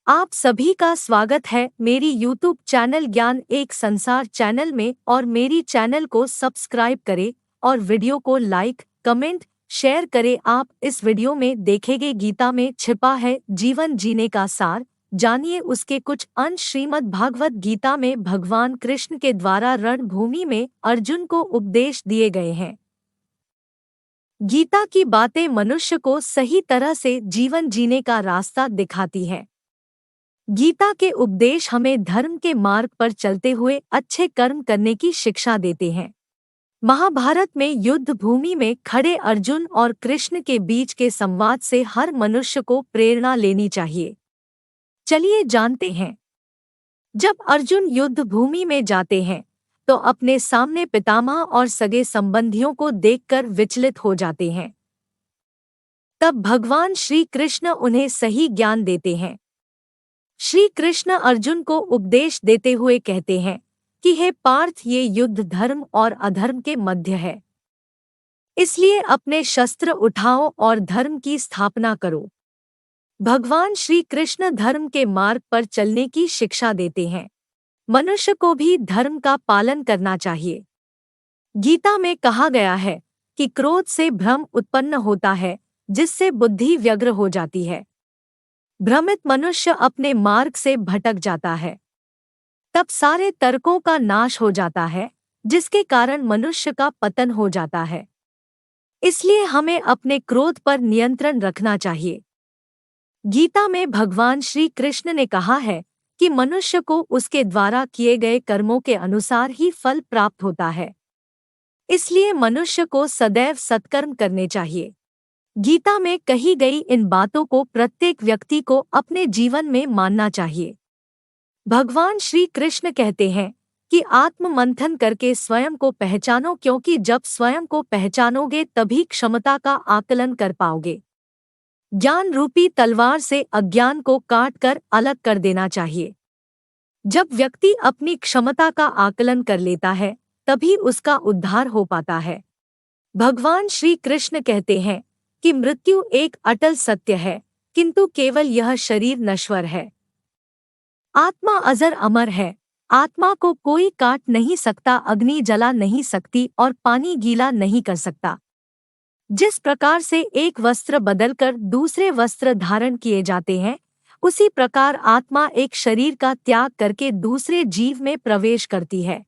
आप सभी का स्वागत है मेरी यूट्यूब चैनल ज्ञान एक संसार चैनल में और मेरी चैनल को सब्सक्राइब करें और वीडियो को लाइक, कमेंट, शेयर करें। आप इस वीडियो में देखेंगे गीता में छिपा है जीवन जीने का सार। जानिए उसके कुछ अंश। श्रीमद् भागवत गीता में भगवान कृष्ण के द्वारा रणभूमि में अर्जुन को उपदेश दिए गए हैं। गीता की बातें मनुष्य को सही तरह से जीवन जीने का रास्ता दिखाती है। गीता के उपदेश हमें धर्म के मार्ग पर चलते हुए अच्छे कर्म करने की शिक्षा देते हैं। महाभारत में युद्ध भूमि में खड़े अर्जुन और कृष्ण के बीच के संवाद से हर मनुष्य को प्रेरणा लेनी चाहिए। चलिए जानते हैं। जब अर्जुन युद्ध भूमि में जाते हैं तो अपने सामने पितामह और सगे संबंधियों को देखकर विचलित हो जाते हैं। तब भगवान श्री कृष्ण उन्हें सही ज्ञान देते हैं। श्री कृष्ण अर्जुन को उपदेश देते हुए कहते हैं कि हे पार्थ, ये युद्ध धर्म और अधर्म के मध्य है, इसलिए अपने शस्त्र उठाओ और धर्म की स्थापना करो। भगवान श्री कृष्ण धर्म के मार्ग पर चलने की शिक्षा देते हैं। मनुष्य को भी धर्म का पालन करना चाहिए। गीता में कहा गया है कि क्रोध से भ्रम उत्पन्न होता है, जिससे बुद्धि व्यग्र हो जाती है। भ्रमित मनुष्य अपने मार्ग से भटक जाता है। तब सारे तर्कों का नाश हो जाता है, जिसके कारण मनुष्य का पतन हो जाता है। इसलिए हमें अपने क्रोध पर नियंत्रण रखना चाहिए। गीता में भगवान श्री कृष्ण ने कहा है कि मनुष्य को उसके द्वारा किए गए कर्मों के अनुसार ही फल प्राप्त होता है। इसलिए मनुष्य को सदैव सत्कर्म करने चाहिए। गीता में कही गई इन बातों को प्रत्येक व्यक्ति को अपने जीवन में मानना चाहिए। भगवान श्री कृष्ण कहते हैं कि आत्म मंथन करके स्वयं को पहचानो, क्योंकि जब स्वयं को पहचानोगे तभी क्षमता का आकलन कर पाओगे। ज्ञान रूपी तलवार से अज्ञान को काट कर अलग कर देना चाहिए। जब व्यक्ति अपनी क्षमता का आकलन कर लेता है तभी उसका उद्धार हो पाता है। भगवान श्री कृष्ण कहते हैं कि मृत्यु एक अटल सत्य है, किंतु केवल यह शरीर नश्वर है। आत्मा अजर अमर है। आत्मा को कोई काट नहीं सकता, अग्नि जला नहीं सकती और पानी गीला नहीं कर सकता। जिस प्रकार से एक वस्त्र बदलकर दूसरे वस्त्र धारण किए जाते हैं, उसी प्रकार आत्मा एक शरीर का त्याग करके दूसरे जीव में प्रवेश करती है।